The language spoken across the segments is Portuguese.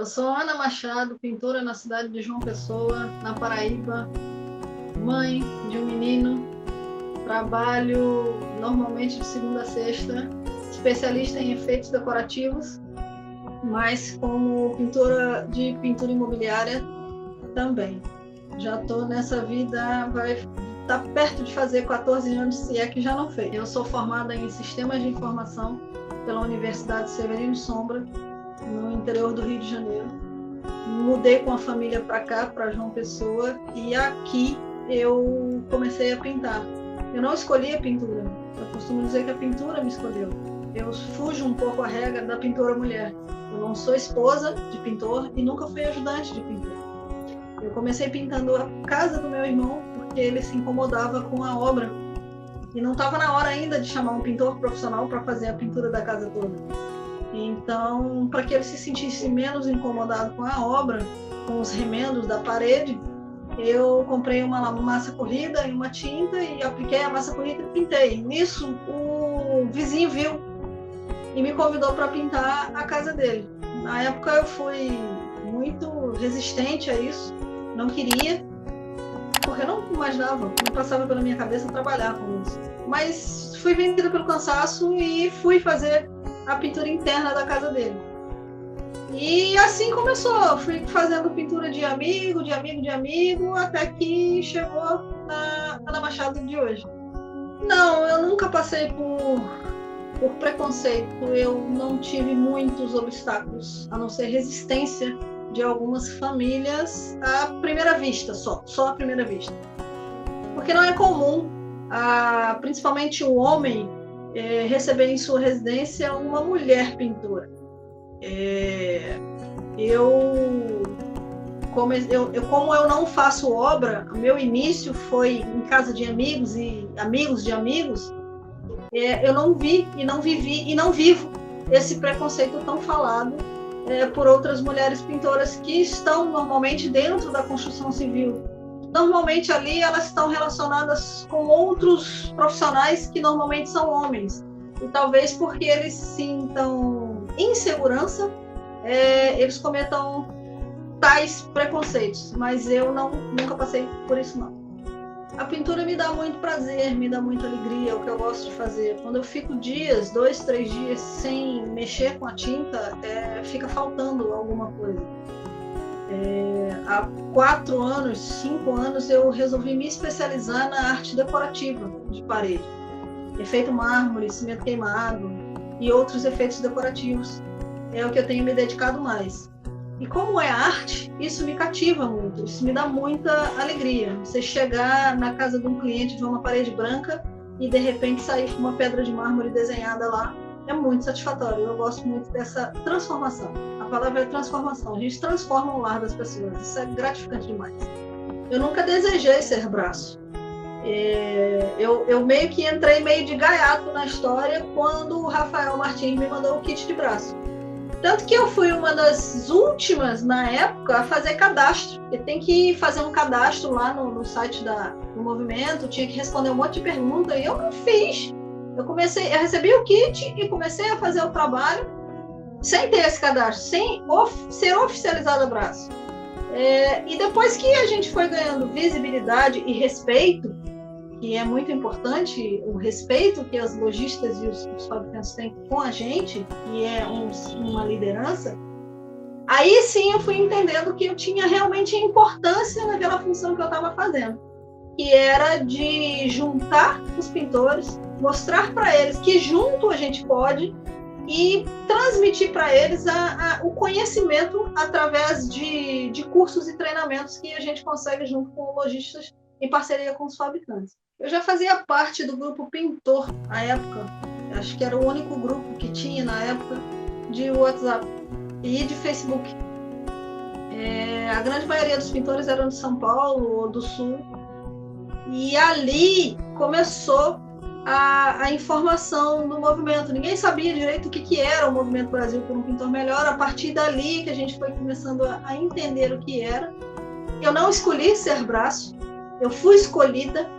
Eu sou Ana Machado, pintora na cidade de João Pessoa, na Paraíba, mãe de um menino, trabalho normalmente de segunda a sexta, especialista em efeitos decorativos, mas como pintora de pintura imobiliária também. Já estou nessa vida, vai estar perto de fazer 14 anos, se é que já não fez. Eu sou formada em Sistemas de Informação pela Universidade Severino Sombra, no interior do Rio de Janeiro. Mudei com a família para cá, para João Pessoa, e aqui eu comecei a pintar. Eu não escolhi a pintura, eu costumo dizer que a pintura me escolheu. Eu fujo um pouco a regra da pintora mulher. Eu não sou esposa de pintor e nunca fui ajudante de pintor. Eu comecei pintando a casa do meu irmão porque ele se incomodava com a obra e não estava na hora ainda de chamar um pintor profissional para fazer a pintura da casa toda. Então, para que ele se sentisse menos incomodado com a obra, com os remendos da parede, eu comprei uma massa corrida e uma tinta e apliquei a massa corrida e pintei. Nisso, o vizinho viu e me convidou para pintar a casa dele. Na época, eu fui muito resistente a isso, não queria, porque eu não imaginava, não passava pela minha cabeça trabalhar com isso. Mas fui vencida pelo cansaço e fui fazer a pintura interna da casa dele. E assim começou, fui fazendo pintura de amigo, até que chegou na Ana Machado de hoje. Não, eu nunca passei por preconceito, eu não tive muitos obstáculos, a não ser resistência de algumas famílias à primeira vista, só à primeira vista. Porque não é comum, principalmente o homem, receber em sua residência uma mulher pintora. Como eu não faço obra, o meu início foi em casa de amigos e amigos de amigos, eu não vi e não vivi e não vivo esse preconceito tão falado por outras mulheres pintoras que estão normalmente dentro da construção civil. Normalmente ali elas estão relacionadas com outros profissionais que normalmente são homens. E talvez porque eles sintam insegurança, eles cometam tais preconceitos. Mas eu nunca passei por isso, não. A pintura me dá muito prazer, me dá muita alegria, é o que eu gosto de fazer. Quando eu fico 2, 3 dias sem mexer com a tinta, fica faltando alguma coisa. Há 4 anos, 5 anos, eu resolvi me especializar na arte decorativa de parede. Efeito mármore, cimento queimado e outros efeitos decorativos. É o que eu tenho me dedicado mais. E como é arte, isso me cativa muito, isso me dá muita alegria. Você chegar na casa de um cliente, ver uma parede branca e de repente sair com uma pedra de mármore desenhada lá, é muito satisfatório. Eu gosto muito dessa transformação. A palavra é transformação. A gente transforma o lar das pessoas. Isso é gratificante demais. Eu nunca desejei ser braço. Eu meio que entrei meio de gaiato na história quando o Rafael Martins me mandou o kit de braço. Tanto que eu fui uma das últimas, na época, a fazer cadastro. Porque tem que fazer um cadastro lá no site do movimento, tinha que responder um monte de perguntas, e eu não fiz. Eu recebi o kit e comecei a fazer o trabalho sem ter esse cadastro, sem ser oficializado a braço. E depois que a gente foi ganhando visibilidade e respeito, que é muito importante, o respeito que as lojistas e os fabricantes têm com a gente, que é uma liderança, aí sim eu fui entendendo que eu tinha realmente importância naquela função que eu estava fazendo, que era de juntar os pintores, mostrar para eles que junto a gente pode e transmitir para eles o conhecimento através de cursos e treinamentos que a gente consegue junto com lojistas em parceria com os fabricantes. Eu já fazia parte do grupo Pintor à época, acho que era o único grupo que tinha na época de WhatsApp e de Facebook. grande maioria dos pintores eram de São Paulo ou do Sul. E ali começou a informação do movimento. Ninguém sabia direito o que era o Movimento Brasil por um Pintor Melhor. A partir dali que a gente foi começando a entender o que era. Eu não escolhi ser braço, eu fui escolhida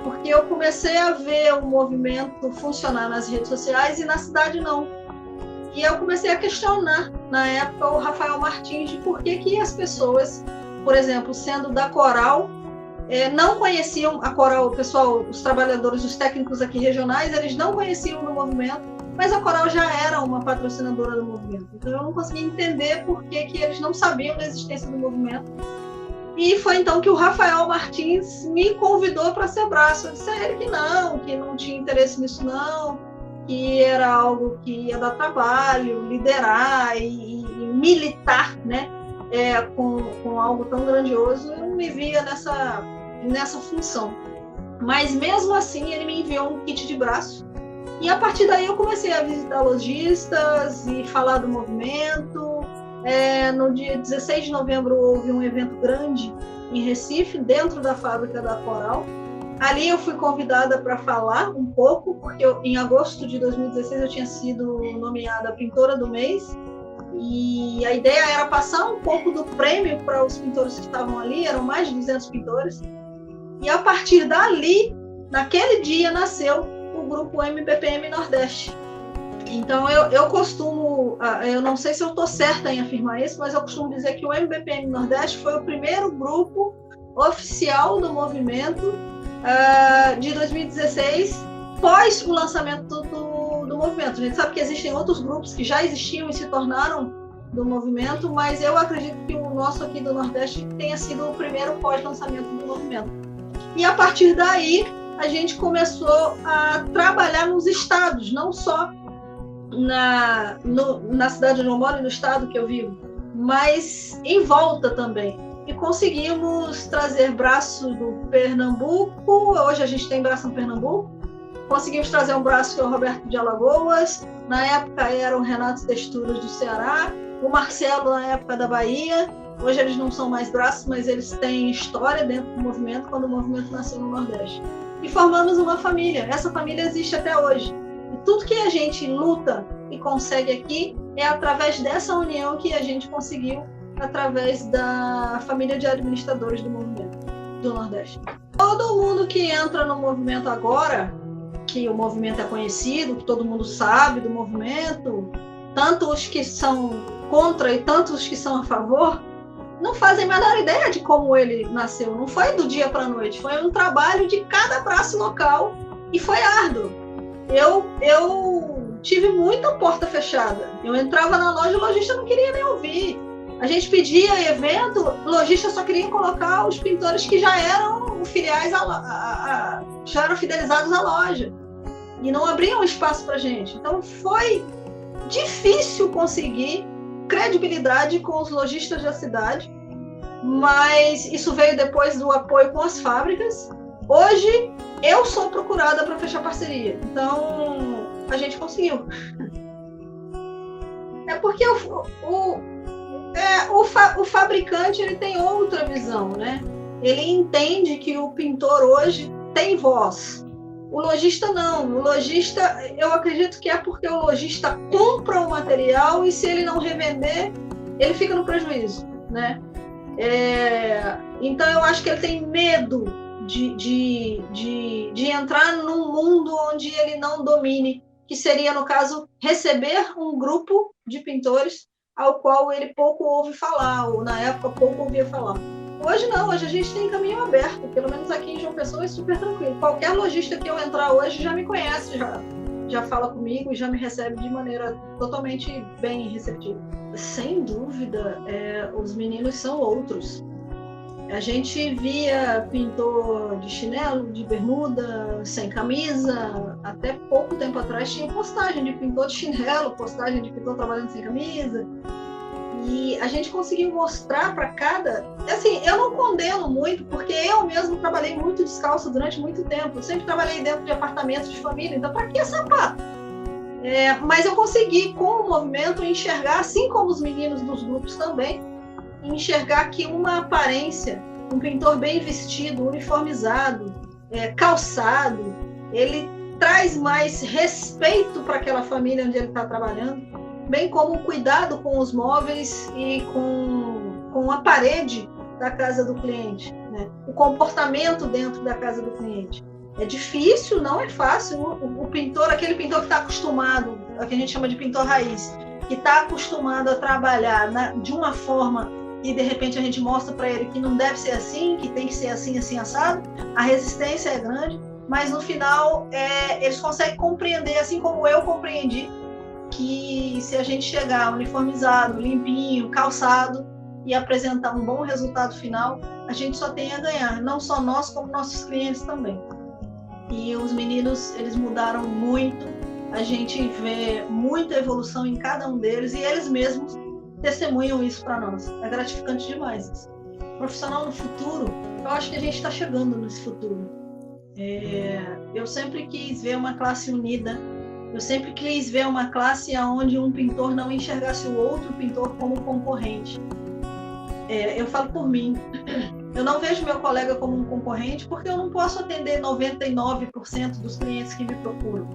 porque eu comecei a ver o movimento funcionar nas redes sociais e na cidade não. E eu comecei a questionar, na época, o Rafael Martins de por que as pessoas, por exemplo, sendo da Coral, não conheciam a Coral, o pessoal, os trabalhadores, os técnicos aqui regionais, eles não conheciam do movimento, mas a Coral já era uma patrocinadora do movimento. Então eu não conseguia entender por que eles não sabiam da existência do movimento. E foi então que o Rafael Martins me convidou para ser braço. Eu disse a ele que não tinha interesse nisso não, que era algo que ia dar trabalho, liderar e militar, né? Com algo tão grandioso, eu não me via nessa função. Mas mesmo assim ele me enviou um kit de braço e a partir daí eu comecei a visitar lojistas e falar do movimento. No dia 16 de novembro houve um evento grande em Recife, dentro da fábrica da Coral. Ali eu fui convidada para falar um pouco, porque em agosto de 2016 eu tinha sido nomeada Pintora do Mês. E a ideia era passar um pouco do prêmio para os pintores que estavam ali, eram mais de 200 pintores. E a partir dali, naquele dia, nasceu o grupo MBPM Nordeste. Então eu costumo, eu não sei se eu estou certa em afirmar isso, mas eu costumo dizer que o MBPM Nordeste foi o primeiro grupo oficial do movimento de 2016, pós o lançamento do movimento. A gente sabe que existem outros grupos que já existiam e se tornaram do movimento, mas eu acredito que o nosso aqui do Nordeste tenha sido o primeiro pós-lançamento do movimento. E a partir daí, a gente começou a trabalhar nos estados, não só na cidade onde eu moro e no estado que eu vivo, mas em volta também. E conseguimos trazer braço do Pernambuco, hoje a gente tem braço no Pernambuco, conseguimos trazer um braço que é o Roberto de Alagoas, na época era o Renato Texturas do Ceará, o Marcelo na época da Bahia, hoje eles não são mais braços, mas eles têm história dentro do movimento, quando o movimento nasceu no Nordeste. E formamos uma família, essa família existe até hoje. E tudo que a gente luta e consegue aqui é através dessa união que a gente conseguiu através da família de administradores do movimento do Nordeste. Todo mundo que entra no movimento agora, que o movimento é conhecido, que todo mundo sabe do movimento, tanto os que são contra e tanto os que são a favor, não fazem a menor ideia de como ele nasceu. Não foi do dia para a noite, foi um trabalho de cada braço local e foi árduo. Eu tive muita porta fechada. Eu entrava na loja, o lojista não queria nem ouvir. A gente pedia evento, o lojista só queria colocar os pintores que já eram filiais, já eram fidelizados à loja. E não abriam espaço para a gente. Então foi difícil conseguir credibilidade com os lojistas da cidade, mas isso veio depois do apoio com as fábricas. Hoje eu sou procurada para fechar parceria, então a gente conseguiu. É porque o fabricante ele tem outra visão, né? Ele entende que o pintor hoje tem voz. O lojista não. O lojista, eu acredito que é porque o lojista compra o material e se ele não revender, ele fica no prejuízo, né? Então eu acho que ele tem medo de entrar num mundo onde ele não domine, que seria, no caso, receber um grupo de pintores ao qual ele pouco ouve falar, ou na época pouco ouvia falar. Hoje não, hoje a gente tem caminho aberto, pelo menos aqui em João Pessoa é super tranquilo. Qualquer lojista que eu entrar hoje já me conhece, já fala comigo e já me recebe de maneira totalmente bem receptiva. Sem dúvida, os meninos são outros. A gente via pintor de chinelo, de bermuda, sem camisa. Até pouco tempo atrás tinha postagem de pintor de chinelo, postagem de pintor trabalhando sem camisa. E a gente conseguiu mostrar para cada... Assim, eu não condeno muito, porque eu mesmo trabalhei muito descalço durante muito tempo. Eu sempre trabalhei dentro de apartamentos de família, então para que sapato? Mas eu consegui, com o movimento, enxergar, assim como os meninos dos grupos também, enxergar que uma aparência, um pintor bem vestido, uniformizado, calçado, ele traz mais respeito para aquela família onde ele está trabalhando, bem como cuidado com os móveis e com a parede da casa do cliente, né? O comportamento dentro da casa do cliente. É difícil, não é fácil. O pintor, aquele pintor que está acostumado, o que a gente chama de pintor raiz, que está acostumado a trabalhar de uma forma e de repente a gente mostra para ele que não deve ser assim, que tem que ser assim, assim, assado, a resistência é grande, mas no final eles conseguem compreender, assim como eu compreendi, que se a gente chegar uniformizado, limpinho, calçado e apresentar um bom resultado final, a gente só tem a ganhar, não só nós, como nossos clientes também. E os meninos, eles mudaram muito, a gente vê muita evolução em cada um deles e eles mesmos testemunham isso para nós. É gratificante demais isso. Profissional no futuro, eu acho que a gente está chegando nesse futuro. Eu sempre quis ver uma classe unida, eu sempre quis ver uma classe onde um pintor não enxergasse o outro pintor como concorrente. Eu falo por mim, eu não vejo meu colega como um concorrente porque eu não posso atender 99% dos clientes que me procuram.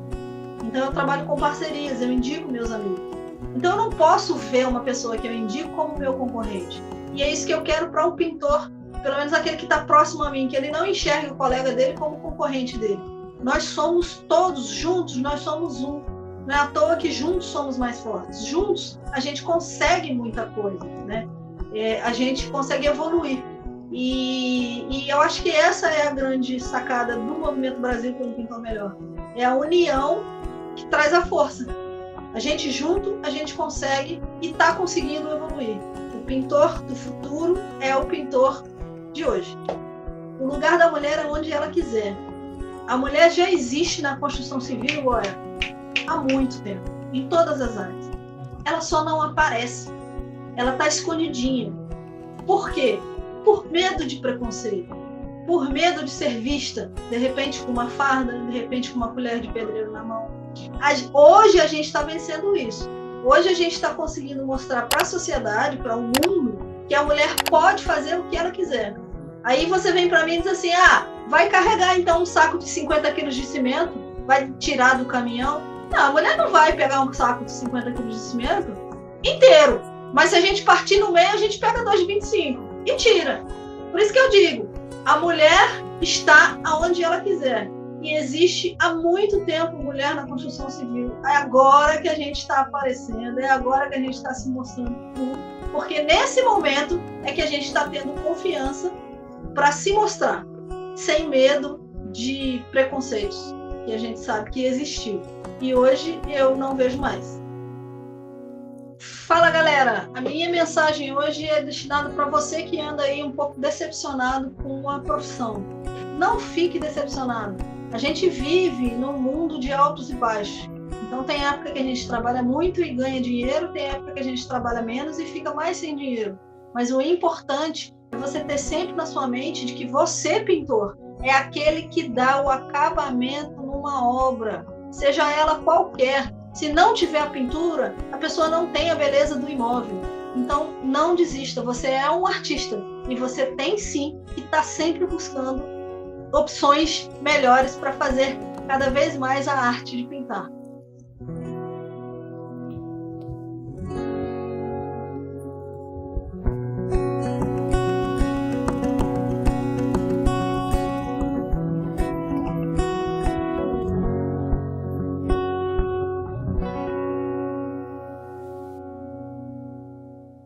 Então eu trabalho com parcerias, eu indico meus amigos. Então eu não posso ver uma pessoa que eu indico como meu concorrente. E é isso que eu quero para um pintor, pelo menos aquele que está próximo a mim, que ele não enxergue o colega dele como concorrente dele. Nós somos todos juntos, nós somos um. Não é à toa que juntos somos mais fortes. Juntos a gente consegue muita coisa, né? A gente consegue evoluir. E eu acho que essa é a grande sacada do Movimento Brasil por um Pintor Melhor. É a união que traz a força. A gente junto, a gente consegue e está conseguindo evoluir. O pintor do futuro é o pintor de hoje. O lugar da mulher é onde ela quiser. A mulher já existe na construção civil, olha, há muito tempo, em todas as áreas. Ela só não aparece. Ela está escondidinha. Por quê? Por medo de preconceito. Por medo de ser vista, de repente com uma farda, de repente com uma colher de pedreiro na mão. Hoje a gente está vencendo isso. Hoje a gente está conseguindo mostrar para a sociedade, para o mundo, que a mulher pode fazer o que ela quiser. Aí você vem para mim e diz assim, vai carregar então um saco de 50 quilos de cimento, vai tirar do caminhão. Não, a mulher não vai pegar um saco de 50 quilos de cimento inteiro. Mas se a gente partir no meio, a gente pega 2 de 25 e tira. Por isso que eu digo, a mulher está aonde ela quiser. E existe há muito tempo mulher na construção civil. É agora que a gente está aparecendo, é agora que a gente está se mostrando tudo. Porque nesse momento é que a gente está tendo confiança para se mostrar, sem medo de preconceitos, que a gente sabe que existiu. E hoje eu não vejo mais. Fala, galera! A minha mensagem hoje é destinada para você que anda aí um pouco decepcionado com a profissão. Não fique decepcionado. A gente vive num mundo de altos e baixos. Então tem época que a gente trabalha muito e ganha dinheiro, tem época que a gente trabalha menos e fica mais sem dinheiro. Mas o importante é você ter sempre na sua mente de que você, pintor, é aquele que dá o acabamento numa obra, seja ela qualquer. Se não tiver a pintura, a pessoa não tem a beleza do imóvel. Então, não desista. Você é um artista e você tem sim que estar sempre buscando opções melhores para fazer cada vez mais a arte de pintar.